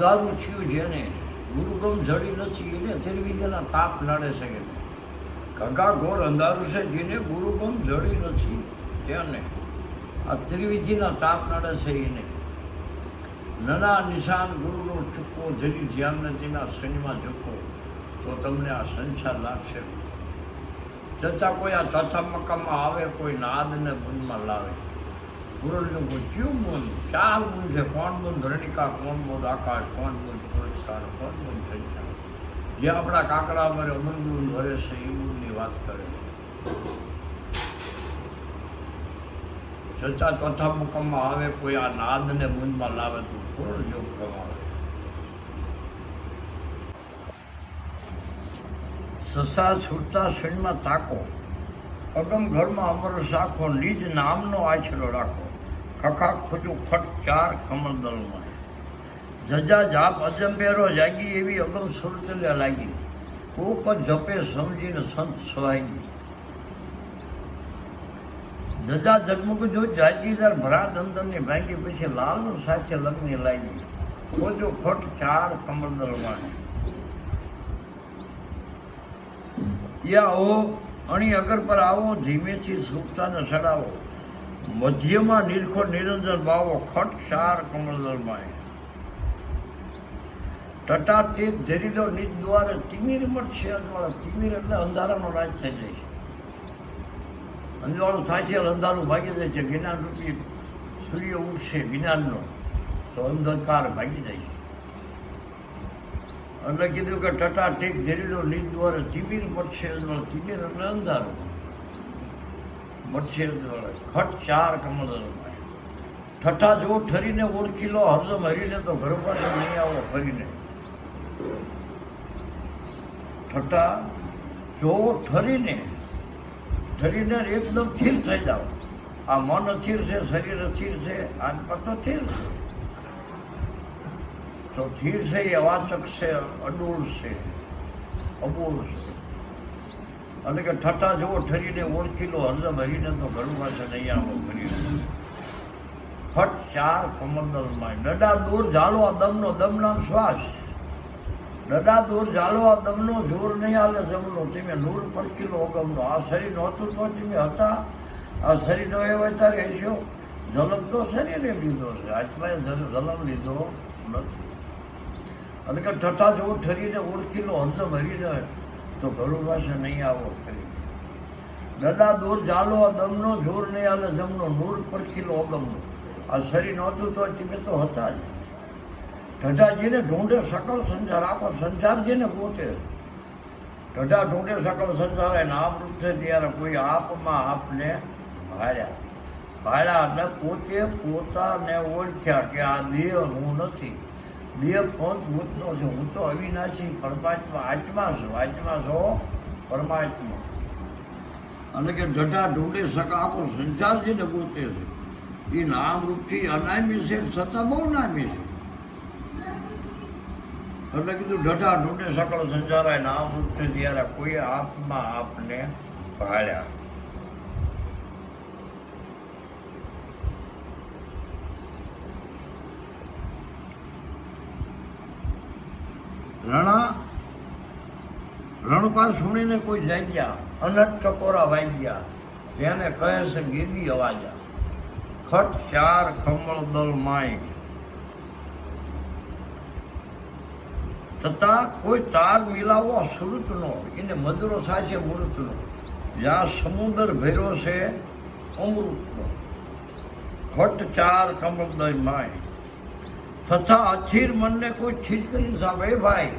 દારૂ થયું જેને ગુરુગમ જડી નથી એને ત્રિવિધિના તાપ નડે છે એને ઘગા ઘોર અંધારું છે જેને ગુરુગમ જડી નથી તેને આ ત્રિવિધિના તાપ નડે છે એને નના નિશાન ગુરુનો ચૂકો જરી ધ્યાન નથીના શનિમાં ઝૂકો તો તમને આ સંસાર લાગશે. જતાં કોઈ આ ચોથા મકામાં આવે કોઈ નાદને બુંદમાં લાવે. ગુરુનું કોઈ ક્યું બુંદ 4 બુંદ છે. કોણ બુંદ ધરણિકા, કોણ બુંદ આકાશ, કોણ બુંદ પુરસ્કાર, કોણ બુંદ સંસાર. જે આપણા કાકડા વરે અમરબુંદ વરે છે એ બુંદની વાત કરે. છતાં ચોથા મુકામમાં આવે કોઈ આ નાદને બુંદમાં લાવે તો પૂર્ણ યોગ કમાવે. સસા છૂટતા શણમાં તાકો, અગમ ઘરમાં અમર શાખો, નિજ નામનો આછલો રાખો. ખખા ખોજું ખટ 4 કમળદળમાં, જજા જાપ અજંબેરો જાગી એવી અગમ સુરતલ્યા લાગી. કોક જપે સમજીને સંત સવાગી. જજા જગમગ જો જાગીદાર ભરાત અંદરની ભાંગી પછી લાલનું સાથે લગ્ન લાગી. ખોજો ખટ 4 કમળદળમાં, યા હો અણી અગર પર આવો, ધીમેથી સુખતાને સડાવો. મધ્યમાં નિરખો નિરંજન ભાવો, ખટ 4 કમળદળમાં. ટટા ટેક ધરીલો નિજ દ્વારે, તિમિર મટશે અજવાળા. તિમિર એટલે અંધારાનો રાજ થઈ જાય છે. અંજવાળું થાય છે અંધારું ભાગી જાય છે. જ્ઞાન રૂપી સૂર્ય ઉઠશે જ્ઞાનનો તો અંધકાર ભાગી જાય છે. એટલે કીધું કે ટટા ટેક ધરીલો નિજ દ્વારે, તિમિર મટશે અજવાળા. તિમિર એટલે અંધારું મટશે અજવાળા. ખટ 4 કમળદળમાં. ઠઠા જો ઠરીને ઓળખી લો, હરદમ હરીને તો ઘર પાસે નહીં આવો ફરીને. ઠઠા જો ઠરીને એકદમ સ્થિર થઈ જાઓ. આ મન સ્થિર છે, શરીર સ્થિર છે, આત્મા તો સ્થિર છે. તો સ્થિર છે એ અવાચક છે, અડોળ છે, અબોળ છે. એટલે કે ઠઠા જેવો ઠરીને ઓળખી લો, હરદમ હરીને તો ઘર પાસે નહીં આવો ફરીને. ખટ 4 કમળદળમાં. ડડા દૂર ઝાલો આ દમનો, દમ નામ શ્વાસ. ડડા દૂર ઝાલો આ દમનો, જોર નહીં હાલે જમનો. તમે નૂર પરખી લો અગમનો. આ શરીર નહોતું તો તમે હતા, આ શરીર નો હોય ત્યારે હશો. ઝલક તો શરીરે લીધો છે, આત્માએ ઝલમ લીધો નથી. એટલે કે ઠઠા જેવો ઠરીને ઓળખી લો, હરદમ હરીને તો ઘર પાસે નહીં આવો ફરી. ડડા દૂર ઝાલો આ દમનો, જોર નહીં હાલે જમનો. નૂર પરખી લો અગમનો. આ શરીર નહોતું તો તમે તો હતા જ. ઢઢા જેને ઢૂંઢે સકલ સંસાર, આખો સંસાર જેને પોતે. ઢઢા ઢૂંઢે સકલ સંસાર એને આપરૂપ છે ત્યારે કોઈ આપમાં આપને ભાળ્યા એટલે પોતે પોતાને ઓળખ્યા કે આ દેહ હું નથી. દેહ પંચભૂતનો છે, હું તો અવિનાશી પરમાત્મા આત્મા છું. આત્મા છો પરમાત્મા. એટલે કે ઢઢા ઢૂંઢે સકલ આખો સંસાર જેને પોતે છે એ નામરૂપથી અનામી છે, છતાં બહુ નામી છે. એટલે કીધું ઢઢા ઢૂંઢે સકળ સંસારાય નામરૂપથી ત્યારે કોઈ આપમાં આપને ભાળ્યા. રણકાર સુણીને કોઈ જાગ્યા, અનટ ટકોરા વાગ્યા, તેને કહે છે ગીરી અવાજા. ખટ 4 કમળદળમાં. છતાં કોઈ તાર મિલાવો સુરતનો, એને મધુરો થાય છે મૂર્તનો. જ્યાં સમુદ્ર ભેરો છે અમૃતનો. ખટ 4 કમળદળમાં. તથા અસ્થિર મનને કોઈ સ્થિર કરી સાપે. એ ભાઈ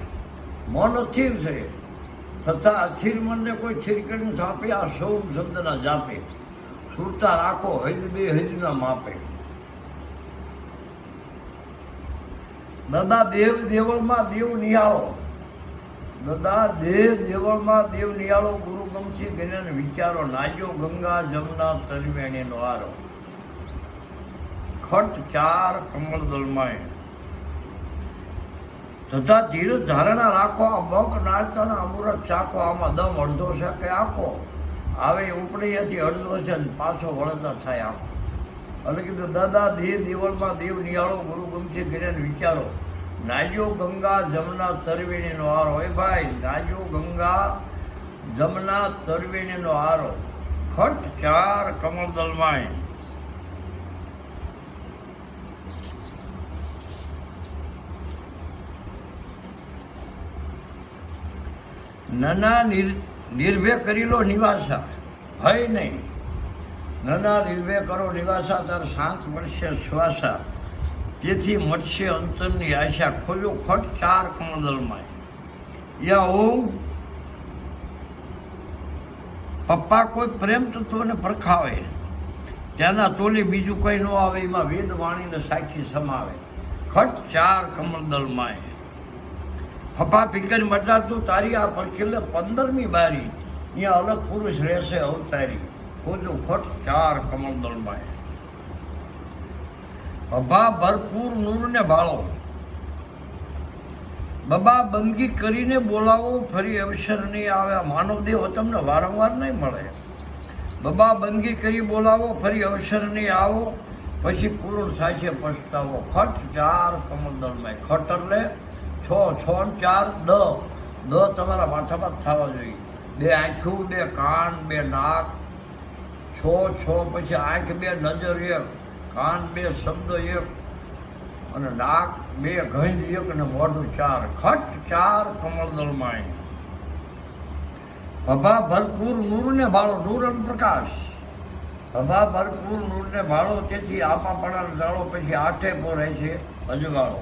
મન અસ્થિર છે, તથા અસ્થિર મનને કોઈ સ્થિર કરીને સાપે. આ સોમ શબ્દના જાપે. સુરતા રાખો હૈદ બે હૈદના માપે. દાદા દેવ દેવળમાં દેવ નિહાળો. દાદા દેવ દેવળમાં દેવ નિહાળો. ગુરુ ગમથી જ્ઞાન વિચારો. નાજો ગંગા જમના તરવેણીનો આરો. ખટ 4 કમળદળમાં. તથા ધીરજ ધારણા રાખો. આ બંક નાચતા અમૃત ચાખો. આમાં દમ અડધો છે કે આખો આવે ઉપડીએથી અડધો છે ને પાછો વળતર થાય આખો. એટલે કીધું દાદા દેહ દેવળમાં દેવ નિહાળો. ગુરુ ગમથી જ્ઞાન વિચારો. નાજો ગંગા જમના તરવેણીનો હારો. એ ભાઈ, નાજો ગંગા જમના તરવેણીનો હારો. ખટ ચાર કમળદલમાય. નના નિર્ભય કરી લો નિવાસા, ભય નહીં. નના નિર્ભય કરો નિવાસા, તાર શાંત મળશે શ્વાસા. તેથી મળશે અંતરની આશા. ખોજો ખટ ચાર કમળદલમાં. યા ઓમ. પપ્પા કોઈ પ્રેમ તત્વને પરખાવે, ત્યાંના તોલે બીજું કંઈ ન આવે. એમાં વેદ વાણીને સાક્ષી સમાવે. ખટ ચાર કમળદલમાં. ફફા ફિકર મટાતું તારી આ પરખેલે 15મી બારી. અહીંયા અલગ પુરુષ રહેશે અવતારી. ખોજો ખટ ચાર કમળદલમાં. ભભા ભરપૂર નૂરને ભાળો, બબા બંદગી કરીને બોલાવો. ફરી અવસર નહીં આવે. માનવ દેહ તમને વારંવાર નહીં મળે. બબા બંદગી કરી બોલાવો, ફરી અવસર નહીં આવો. પછી પૂર્ણ થાય છે પછતાવો. ખટ ચાર કમળદલમાં. ખટ એટલે 6, 6 ને 4 10. તમારા માથામાં જ થવા જોઈએ. 2 આંખું, 2 કાન, 2 નાક. 6 પછી આંખ 2, નજર 1, કાન 2, શબ્દ 1, અને નાક 2, ગંધ 1 અને મોઢું 4. ખટ ચાર કમળદલમાં. ભભા ભરપૂર નૂરને ભાળો. નૂર અને પ્રકાશ. ભભા ભરપૂર નૂરને ભાળો. તેથી આપાપણાને જાળો. પછી આઠે પોરે છે અજવાળો.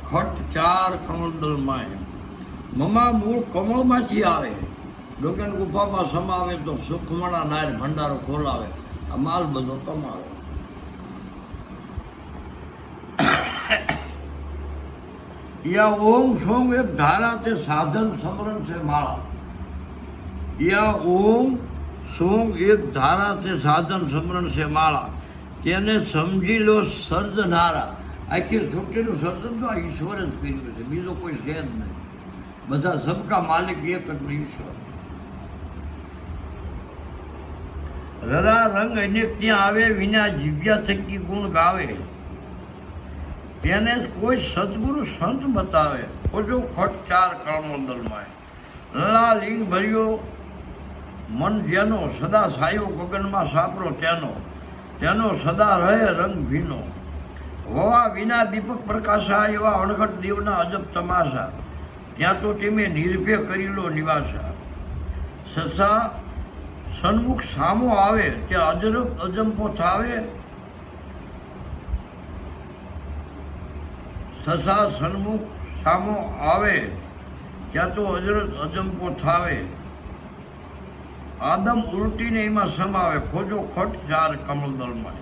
ખટ ચાર કમળદલમાં. મમા મૂળ કમળમાંથી આવે. ગગન ગુફામાં સમાવે તો સુખમણા નાર ભંડારો ખોલાવે. આ માલ બધો તમારો. યા ઓમ સોમ એક ધારા તે સાધન સમરણ છે માળા. યા ઓમ સોમ એક ધારા તે સાધન સમરણ છે માળા. તેને સમજી લો સર્જનારા. આખી સૃષ્ટિનું સર્જન તો આ ઈશ્વરે જ કર્યું છે, બીજો કોઈ છે જ નહીં. બધા સબકા માલિક એક એટલે ઈશ્વર. રરા રંગ અનેક ત્યાં આવે, વિના જીવ્યા થકી ગુણ ગાવે. તેને કોઈ સદગુરુ સંત બતાવે. ખોજો ખટ ચાર કમળદલમાં. લલા લિંગ ભર્યો મન જેનો, સદા સાયો ગગનમાં સાપરો તેનો સદા રહે રંગ ભીનો. વવા વિના દીપક પ્રકાશા, એવા અણઘટ દેવના અજબ તમાશા. ત્યાં તો તેમે નિર્ભય કરી લો નિવાસા. સસા સન્મુખ સામો આવે, ત્યાં અજંપો થાવે. સસા સન્મુખ સામો આવે, ત્યાં તો અજંપો થાવે. આદમ ઉલટીને એમાં સમાવે. ખોજો ખટ ચાર કમળદલમાં.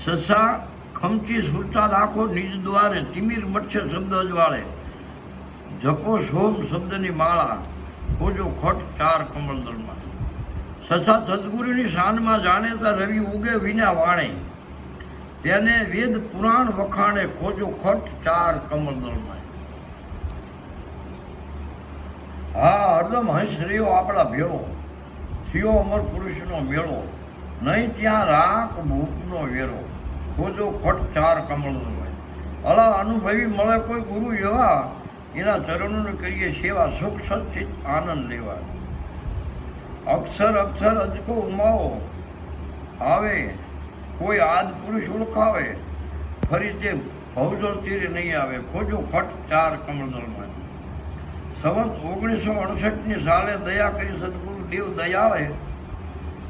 સસા ખમચી સુરતા રાખો નિજ દ્વારે. તિમિર મટશે શબ્દ અજવાળે. જપો સોમ શબ્દની માળા. ખોજો ખટ ચાર કમળદલમાં. સસા સદગુરુની શાનમાં જાણેતા રવિ ઉગે વિના વાણે. તેને વેદ પુરાણ વખાણે. ખોજો ખટ ચાર કમળદલમાં. હા, હરદમ હંસ રહ્યો આપણા ભેળો. થયો અમર પુરુષનો મેળો. નહીં ત્યાં રાખ ભૂપનો વેરો. ખોજો ખટ ચાર કમળદલમાં. અલા અનુભવી મળે કોઈ ગુરુ એવા, એના ચરણોને કરીએ સેવા. સુખ સચિત આનંદ લેવા. અક્ષર અક્ષર અજકો ઉમાવો આવે. કોઈ આદ પુરુષ ઓળખાવે. ફરી તે ભવજળ તીરે નહીં આવે. ખોજો ખટ ચાર કમળદલમાં. સંવત 1968ની સાલે દયા કરી સદગુરુ દેવ દયાળે.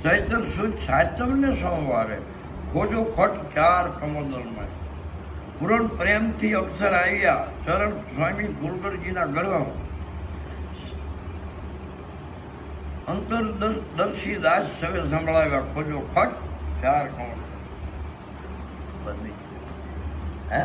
ચૈતર સુદ સાતમને સોમવારે. ખોજો ખટ ચાર કમળદલમાં. પૂરણ પ્રેમથી અક્ષર આવ્યા. ચરણ સ્વામી ગુરુગરજીના ગળવા. અંતરદર્શી દાસ સવે સંભળાવ્યા. ખોજો ખટ ચાર કમળ. હે